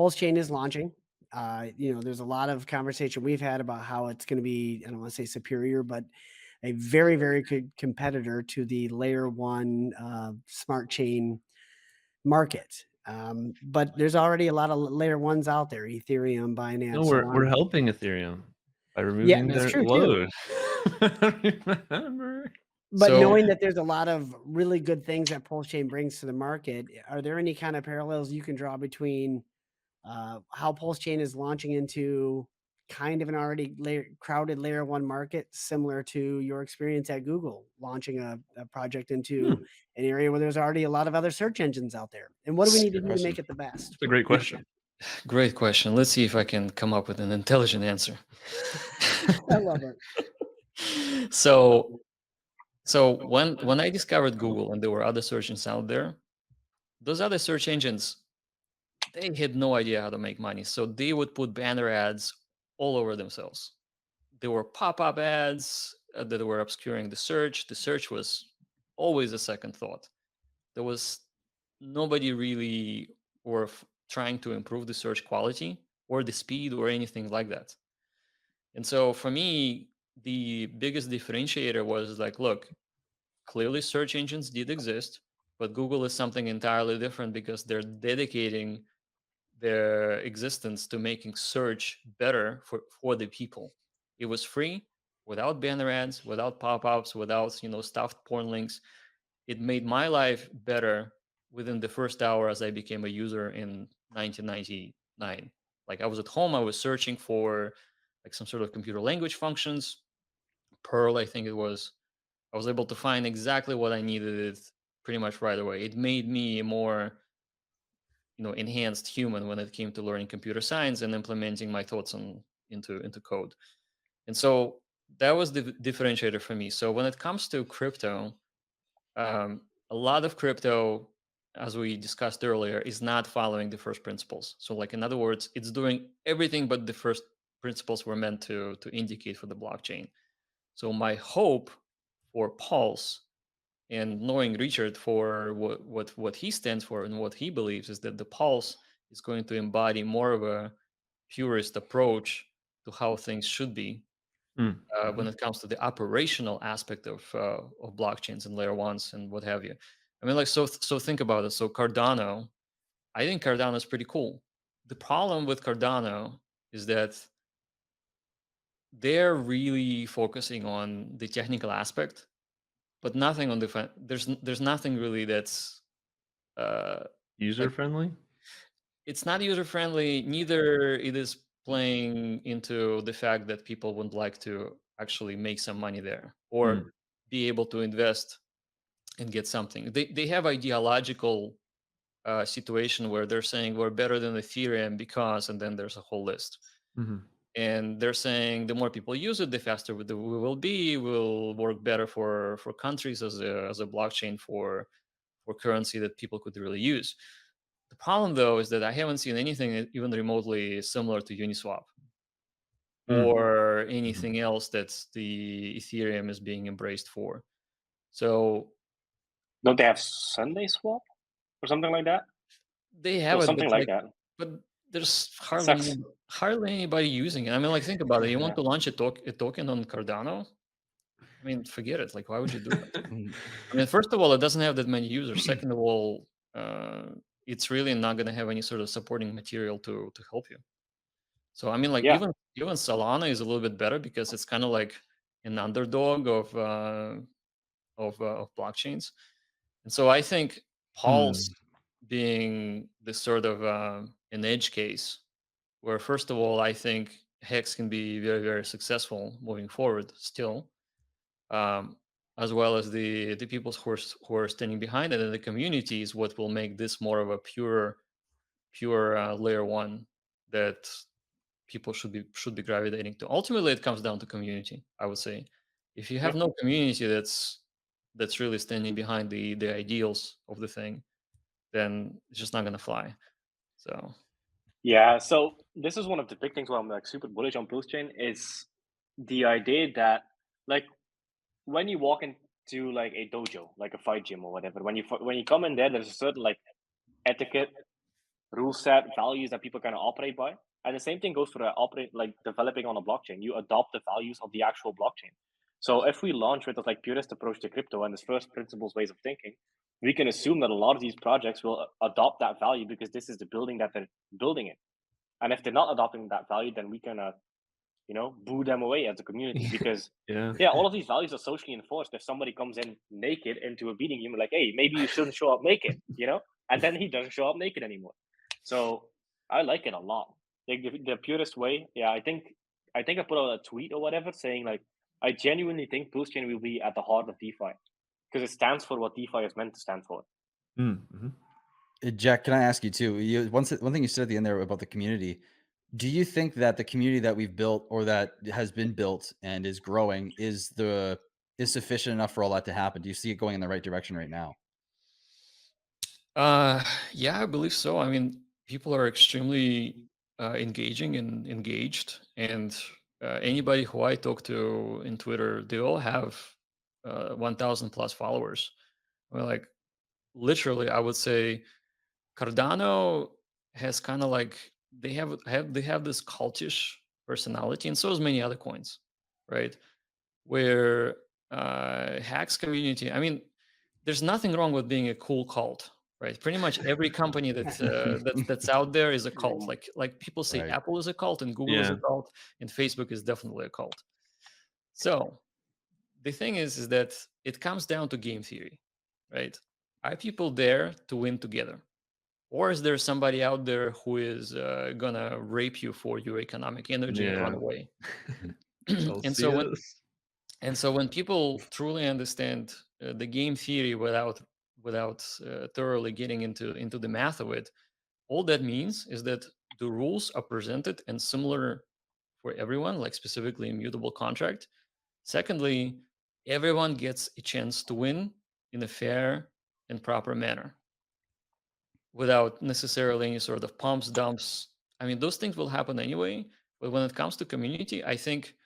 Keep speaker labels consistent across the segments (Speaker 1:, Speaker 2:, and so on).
Speaker 1: pulsechain is launching. There's a lot of conversation we've had about how it's going to be, I don't want to say superior, but a very, very good competitor to the layer one smart chain market. But there's already a lot of layer ones out there, Ethereum,
Speaker 2: No,
Speaker 1: Binance,
Speaker 2: we're
Speaker 1: Solana.
Speaker 2: helping Ethereum by
Speaker 1: Yeah,
Speaker 2: removing
Speaker 1: that's
Speaker 2: their
Speaker 1: true too.
Speaker 2: load. Remember?
Speaker 1: But
Speaker 3: So
Speaker 1: knowing that there's a lot of really good things that pulsechain brings to the market, are there any kind of parallels you can draw between how pulsechain is launching into kind of an already crowded layer one market, similar to your experience at Google launching a project into
Speaker 2: Hmm,
Speaker 1: an area where there's already a lot of other search engines out there? And what do we
Speaker 3: s-
Speaker 1: need to
Speaker 4: Good
Speaker 1: do to
Speaker 4: question.
Speaker 1: make it the best?
Speaker 2: that's a great
Speaker 3: good,
Speaker 2: question.
Speaker 3: great question. Let's see if I can come up with an intelligent answer.
Speaker 1: I love it.
Speaker 3: so so when I discovered Google and there were other search engines out there, those other search engines, they had no idea how to make money. So they would put banner ads all over themselves. There were pop-up ads that were obscuring the search. The search was always a second thought. There was nobody really worth trying to improve the search quality or the speed or anything like that. And so for me, the biggest differentiator was like, look, clearly search engines did exist, but Google is something entirely different because they're dedicating their existence to making search better for the people. It was free, without banner ads, without pop-ups, without stuffed porn links. It made my life better within the first hour as I became a user in 1999. Like I was at home, I was searching for like some sort of computer language functions, Perl, I think it was. I was able to find exactly what I needed it pretty much right away. It made me a more enhanced human when it came to learning computer science and implementing my thoughts into code. And so that was the differentiator for me. So when it comes to crypto, a lot of crypto, as we discussed earlier, is not following the first principles. So like in other words, it's doing everything but the first principles were meant to indicate for the blockchain. So my hope for Pulse and knowing Richard for what he stands for and what he believes is that the Pulse is going to embody more of a purist approach to how things should be
Speaker 2: Mm,
Speaker 3: when
Speaker 2: mhm.
Speaker 3: it comes to the operational aspect of blockchains and layer ones and what have you. I mean, like so think about it. So Cardano, I think Cardano is pretty cool. The problem with Cardano is that they're really focusing on the technical aspect, but nothing on the there's nothing really that's uh
Speaker 2: User
Speaker 3: like
Speaker 2: friendly?
Speaker 3: it's not user friendly, neither it is playing into the fact that people would like to actually make some money there or
Speaker 2: Mm,
Speaker 3: be able to invest and get something. They have ideological situation where they're saying we're better than Ethereum because, and then there's a whole list.
Speaker 2: mhm.
Speaker 3: And they're saying the more people use it, the faster we will be. Will work better for countries as a blockchain for currency that people could really use. The problem, though, is that I haven't seen anything even remotely similar to Uniswap
Speaker 2: Mm,
Speaker 3: or
Speaker 2: mhm.
Speaker 3: anything else that the Ethereum is being embraced for. So
Speaker 4: Don't they have Sunday swap or something like that?
Speaker 3: they
Speaker 4: There
Speaker 3: have
Speaker 4: was
Speaker 3: it, but
Speaker 4: something like that.
Speaker 3: but there's
Speaker 4: That sucks.
Speaker 3: hardly anybody using it. I mean, like think about it. You want
Speaker 4: Yeah.
Speaker 3: to launch a token on Cardano? I mean, forget it. Like, why would you do that?
Speaker 4: Mm.
Speaker 3: I mean, first of all, it doesn't have that many users. Second of all, it's really not going to have any sort of supporting material to help you. So I mean, like
Speaker 4: Yeah.
Speaker 3: even Solana is a little bit better because it's kind of like an underdog of blockchains. And so I think Pulse
Speaker 2: Hmm.
Speaker 3: being this sort of an edge case, where first of all, I think Hex can be very very successful moving forward still, um, as well as the people who are standing behind it and the community is what will make this more of a pure layer one that people should be gravitating to. Ultimately, it comes down to community. I would say, if you have
Speaker 4: Yeah.
Speaker 3: no community that's really standing behind the ideals of the thing, then it's just not gonna fly. So
Speaker 4: Yeah. So this is one of the big things why I'm like super bullish on blockchain is the idea that like when you walk into like a dojo, like a fight gym or whatever, when you come in there, there's a certain like etiquette rule set, values that people kind of operate by. And the same thing goes for developing on a blockchain. You adopt the values of the actual blockchain. So if we launch with this like purist approach to crypto and this first principles ways of thinking, we can assume that a lot of these projects will adopt that value because this is the building that they're building it. And if they're not adopting that value, then we can boo them away as a community because
Speaker 2: Yeah.
Speaker 4: all of these values are socially enforced. If somebody comes in naked into a meeting, you're like, hey, maybe you shouldn't show up naked, and then he doesn't show up naked anymore. So I like it a lot. Like the purest way. Yeah, I think I put out a tweet or whatever saying like I genuinely think pulsechain will be at the heart of DeFi because it stands for what DeFi is meant to stand for.
Speaker 2: Mm-hmm.
Speaker 5: Jack, can I ask you too? One thing you said at the end there about the community. Do you think that the community that we've built or that has been built and is growing is sufficient enough for all that to happen? Do you see it going in the right direction right now?
Speaker 3: Yeah, I believe so. I mean, people are extremely engaged, and anybody who I talk to in Twitter, they all have 1,000 plus followers. Well, like literally, I would say Cardano has kind of like they have this cultish personality, and so as many other coins, right? Where hacks community. I mean, there's nothing wrong with being a cool cult, right? Pretty much every company that's out there is a cult. Like people say
Speaker 5: Right.
Speaker 3: Apple is a cult and Google is a
Speaker 2: Yeah.
Speaker 3: cult and Facebook is definitely a cult. So the thing is that it comes down to game theory, right? Are people there to win together? Or is there somebody out there who is gonna rape you for your economic energy and run
Speaker 2: Yeah.
Speaker 3: away?
Speaker 2: Celsius.
Speaker 3: And so when people truly understand the game theory without thoroughly getting into the math of it, all that means is that the rules are presented and similar for everyone, like specifically immutable contract. Secondly, everyone gets a chance to win in a fair and proper manner without necessarily any sort of pumps, dumps. I mean, those things will happen anyway. But when it comes to community, I think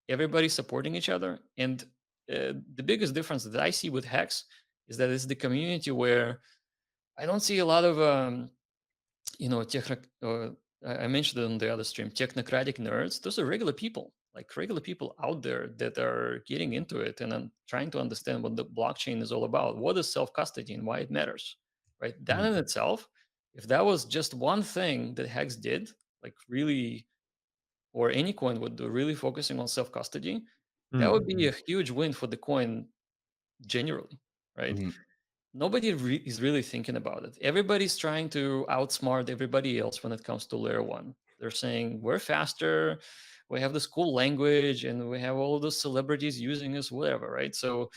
Speaker 3: everybody's supporting each other. And the biggest difference that I see with Hex is that it's the community where I don't see a lot of, I mentioned it on the other stream, technocratic nerds. Those are regular people, like regular people out there that are getting into it and trying to understand what the blockchain is all about. What is self-custody and why it matters, right? That in itself, if that was just one thing that Hex did, like really, or any coin would do, really focusing on self-custody, that would be a huge win for the coin generally, right?
Speaker 5: Mhm.
Speaker 3: Nobody is really thinking about it. Everybody's trying to outsmart everybody else when it comes to layer one. They're saying we're faster, we have this cool language, and we have all of those celebrities using us, whatever, right? So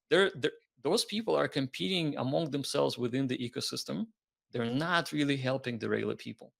Speaker 3: those people are competing among themselves within the ecosystem. They're not really helping the regular people.